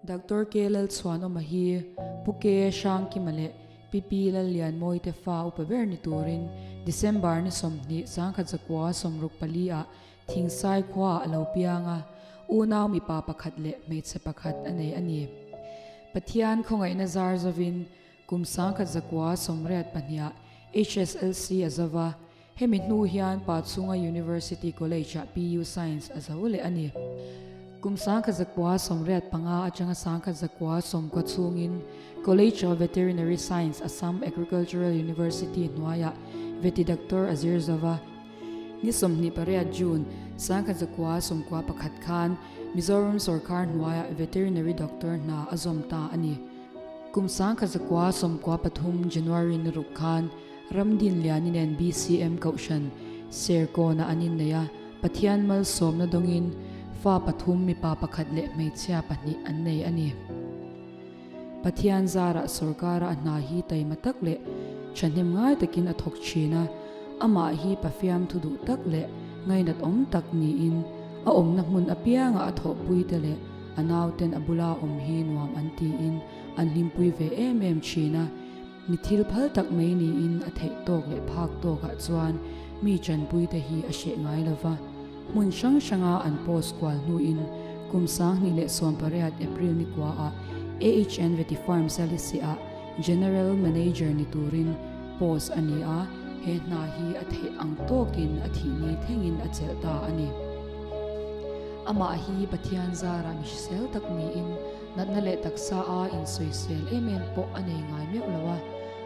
Dr.K.Lalchhuanawma hi puke shang ki male pipi la lian moi te fa upaber ni turin December ni somni sangkha zakwa somruk palia thingsai khwa alo pianga unaw mi pa pakhat le meitse pakhat anei ani pathian khongai na zar zawin kum sangkha zakwa somret pania HSLC azawa hemi hnu hian pa chunga University College PU Science azawle ani kum sangkha zakwa somret panga achanga sangkha zakwa somkwa chungin College of Veterinary Science Assam Agricultural University Nwaya Veti Dr. Azir Zawa ni somni parea June sangkha zakwa somkwa pakhat khan Mizoram Sarkar Nwaya Veterinary Doctor na azomta ani kum sangkha zakwa somkwa pathum January ni rukhan ramdin lianin BCM kaushan serko na anin neya pathian mal somna dongin fa pathum mi pa pakhat le meichia pani annei ani pathian zara sarkara na hi tai matak le chanim ngai takin athok china ama hi pafiam thudu tak le ngai nat om tak ni in a om na mun apianga atho puite le anauten abula om hi nuam anti in anlim pui ve em china mithil phal tak mai ni in athei tok le phak tok a chuan mi chan puite hi a she ngai lova mun shang shanga an post kwal nu in kumsang ni le som pariat April ni kwa a AHN Veti Farm Salisi a General Manager ni turin post ani a he na hi athe ang tokin athi ni thengin achelta ani ama hi pathian zara misel tak ni in natna le taksa a in soisel po anei ngai me lawa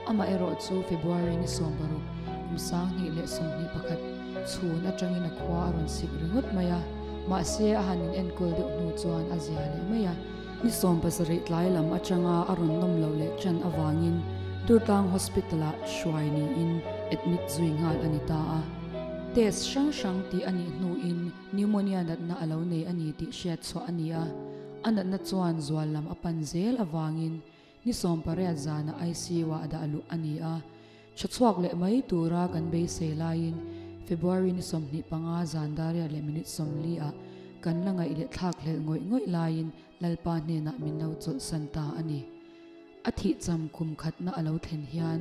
ama ero chu February ni sombaru kumsang ni le somni pakhat chhun atangin a khwa ron sik ringot maya ma se ahanin enkol de nu chuan azia le maya ni som pasari tlai lam atanga aron nom lo le chan awangin turtang hospital a shwaini in admit zuingal anita a test shang ti ani nu in pneumonia dat na alo nei ani ti shet so ania anat na chuan zwal lam apan zel awangin ni som pare zana ICU wa ada alu ania chachwak le mai tura kan be se lain February ni somni panga zandaria le minute somli a kan langa ile thak hlel ngoi lain lalpa ne na minau chol santa ani athi cham kum khat na alo thlen hian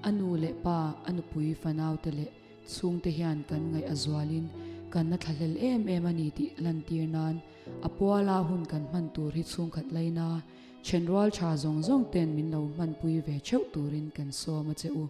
anu le pa anu pui fanau te le chhungte hian kan ngai azwalin kan na thalel em ani ti lantir nan apuala hun kan man tur hi chung khat laina chenrwal cha zong ten min no man pui ve cheu turin kan so ma cheu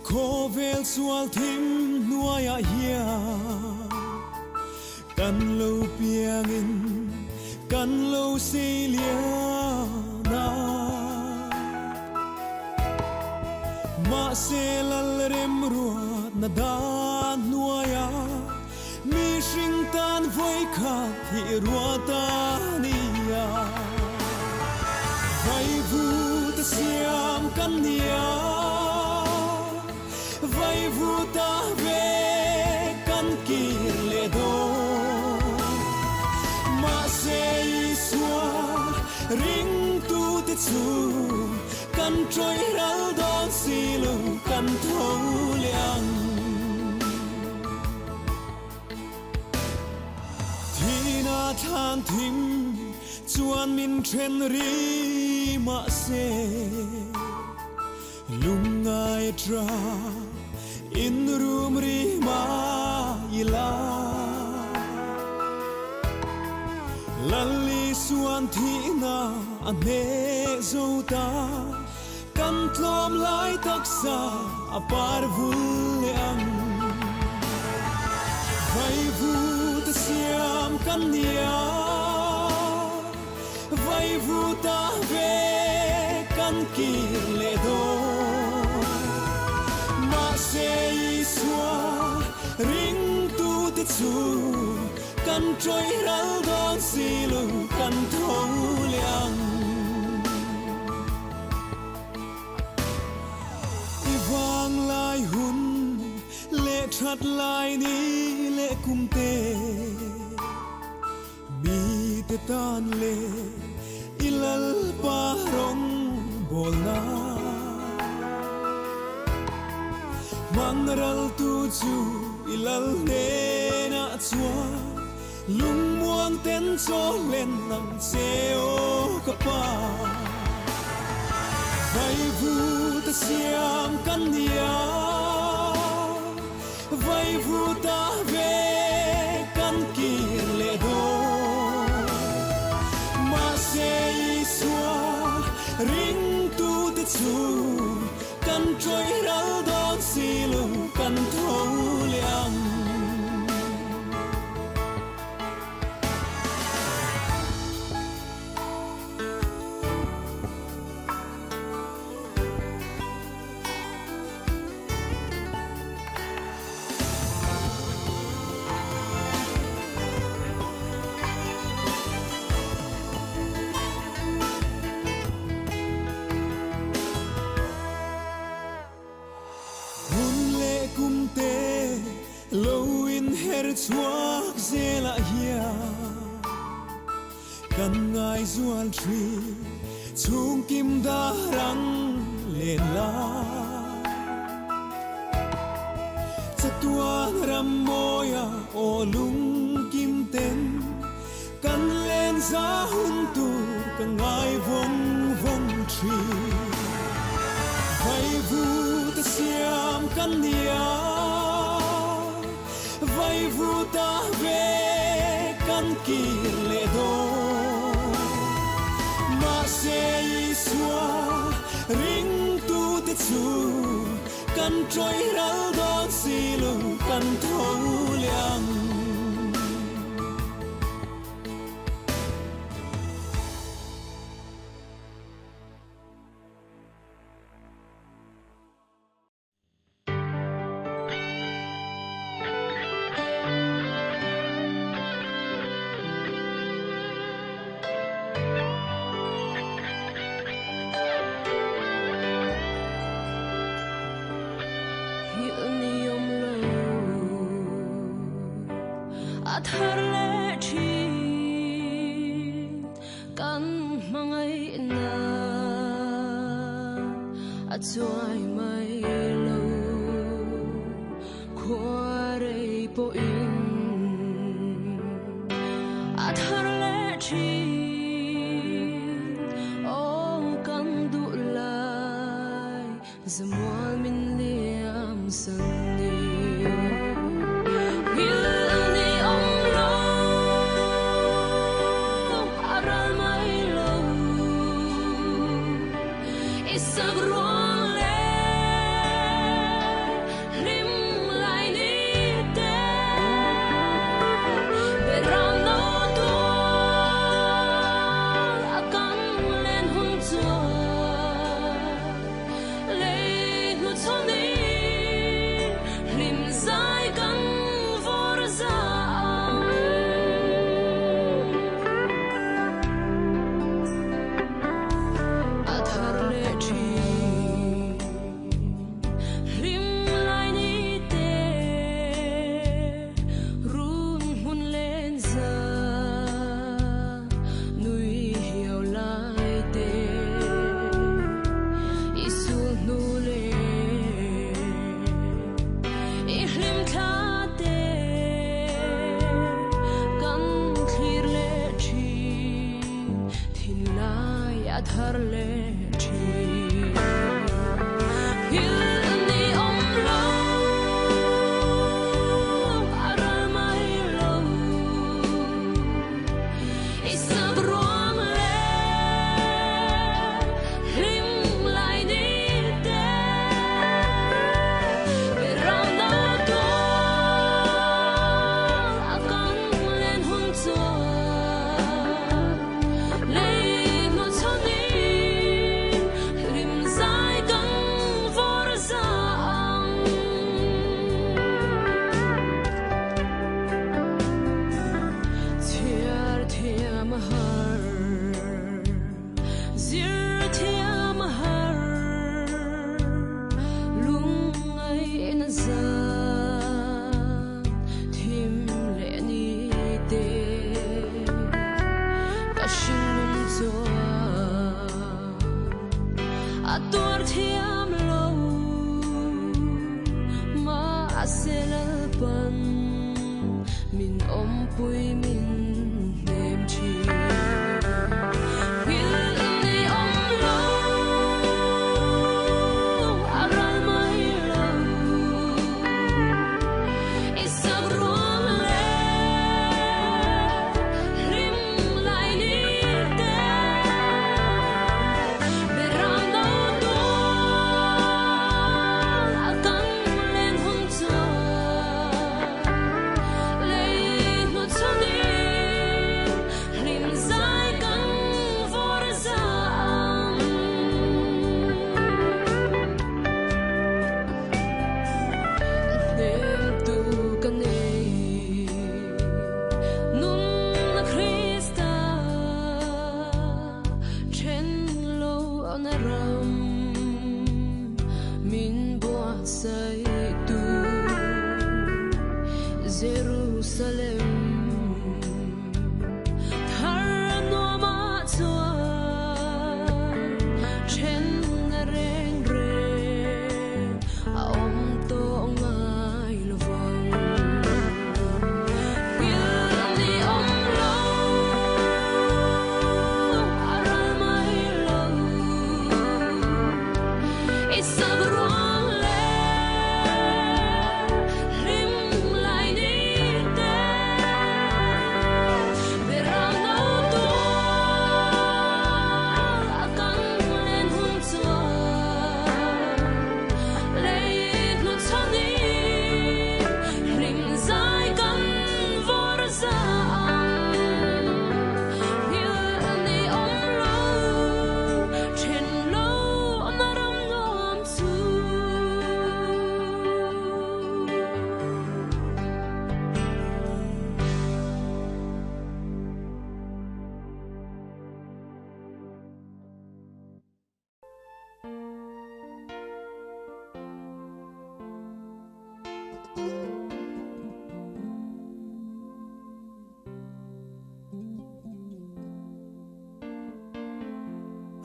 Khawhar sual thim nuaya hia kan lo piangin kan lo selia na ma selal rem ruat na dan nuaya mi shing tan voi kha hi ruata nia vai vu ta siam kan nia vai vuta ve kan kirle do ma se iswa ring tu te chu kan troi ral don silu kan thou liang thina than thim chuan min then ri ma se lungai tra in room ri ma ila lalli suan thina ane zota kan tlom lai taksa apar vuliang vai vu ta siam kan nia vai vu ta ve kan kirle do se iswa ring tu te chu kan troi ral don silu kan thou liang hat lai ni le kum te mi te tan le ilal pa rong bol na mangaral tu chu ilal ne na chua lung muang ten cho lên nang seo kapa vai vu ta siam kan dia vai vu ta ve kan kir le do ma se iswa ring tu te chu kan trôi ral don si lung kan thâu liang chuak zela hia kan ngai zual tri chung kim da rang len la chatua ram moya o lung kim ten kan len za hun tu kan ngai vong vong tri vai vu ta siam kan dia vai vu ta ve kan kir le do ma se iswa ring tu te chu kan trôi ral don si lung kan thâu liang thar le thin kan mangai na a chuai mai lo khwarei po in a thar le thin o kan du lai zamwal min liam san ni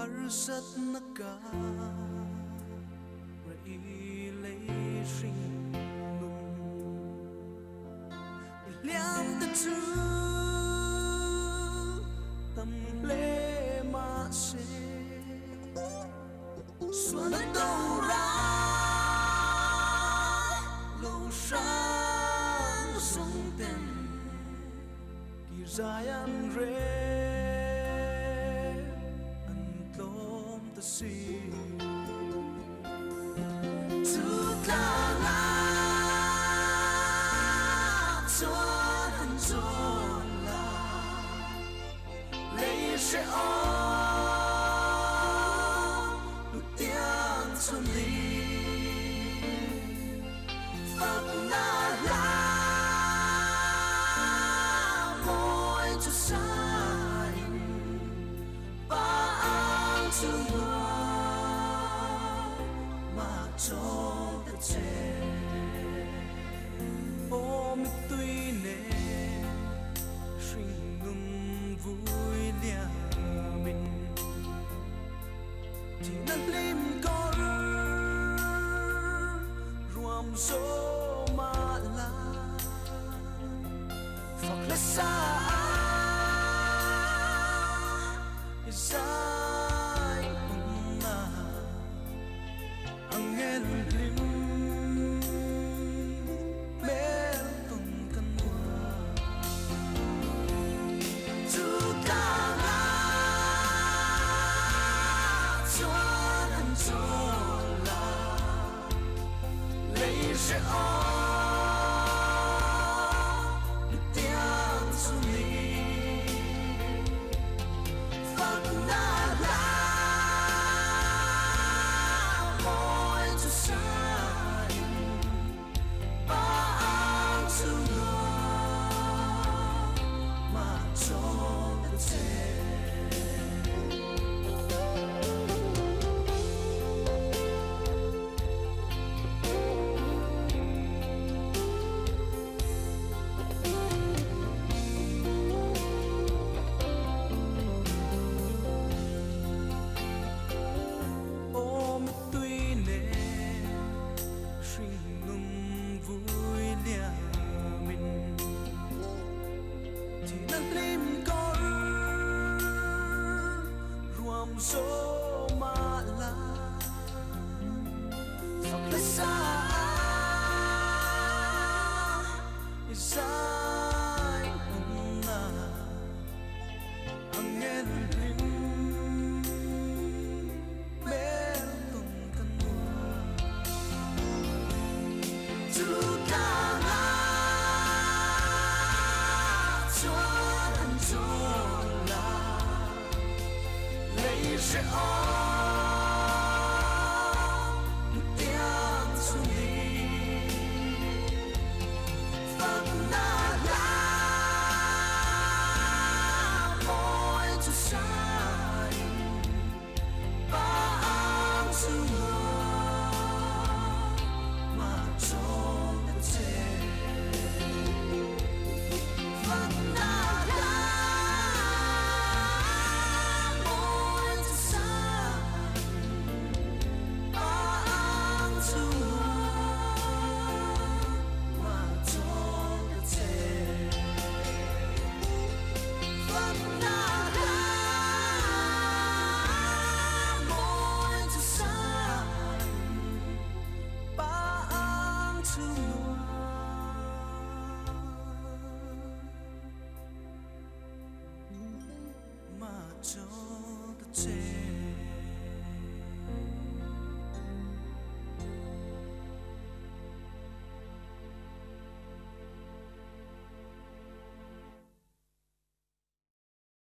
arsat naka rai lei ring num liam the tu tâm lê ma se xuân đâu ra lâu sáng sông tên kỳ dài ăn rê ăn tôm ta si tu ta la chuan ăn chuan la lấy sẽ lúc tiếng xuân đi phật na la môi cho sai ba ang chua mà cho ta chê ôm tuy nè sinh ngum vui lia mình chỉ nên lim có ruộng số mà la phật lẽ xa dài cùng na ang en lim mel tung kan wa tu ta la chuan an chuan la lấy sẽ tiếng xuân đi phật na la môi cho sai ba ang chua mà cho ta chê ôm tuy nè sinh ngum vui lia mình chỉ nên lim có ruộng số mà la phật lẽ xa dài cùng na ang en lim mel tung kan wa tu ta la chuan an chuan la lấy sẽ tiếng xuân đi phật na la môi cho sai ba ang chua mà cho ta chê phật na la môi cho sai ba ang chua mà cho ta chê phật na la môi cho sai ba ang chua mà cho ta chê